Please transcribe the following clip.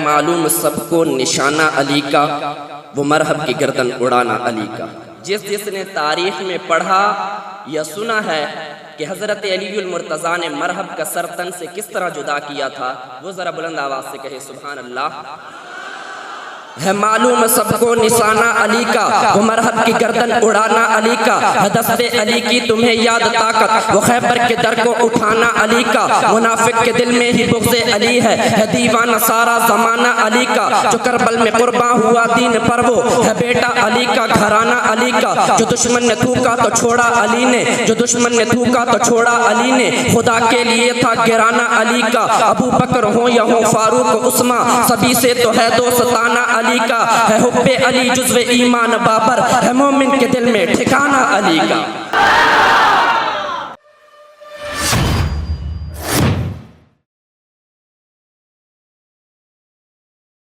मालूम सबको निशाना अली का, वो मरहब की गर्दन उड़ाना अली का। जिसने तारीख में पढ़ा या सुना है कि हज़रत अलीउल मुर्तज़ा ने मरहब का सर तन से किस तरह जुदा किया था, वो ज़रा बुलंद आवाज़ से कहे सुभान अल्लाह। है मालूम सबको निशाना अली का, वो मरहब की गर्दन उड़ाना अली का। है दस्ते अली की तुम्हें याद ताकत, वो खैबर के दर को उठाना अली का। मुनाफिक के दिल में ही बुग़्ज़े अली है दीवाना सारा ज़माना अली का। जो करबल में कुर्बान हुआ दीन पर, वो है बेटा अली का, घराना अली का। जो दुश्मन ने थूका तो छोड़ा अली ने, जो दुश्मन ने थूका तो छोड़ा अली ने। खुदा के लिए था गिराना अली का। अबू बकर हो या हो फारूक उस्मा, सभी से तो है दोस्ताना अली का। है हुब्बे अली जुज़्वे ईमान बाबर, है मोमिन के दिल में ठिकाना अली का।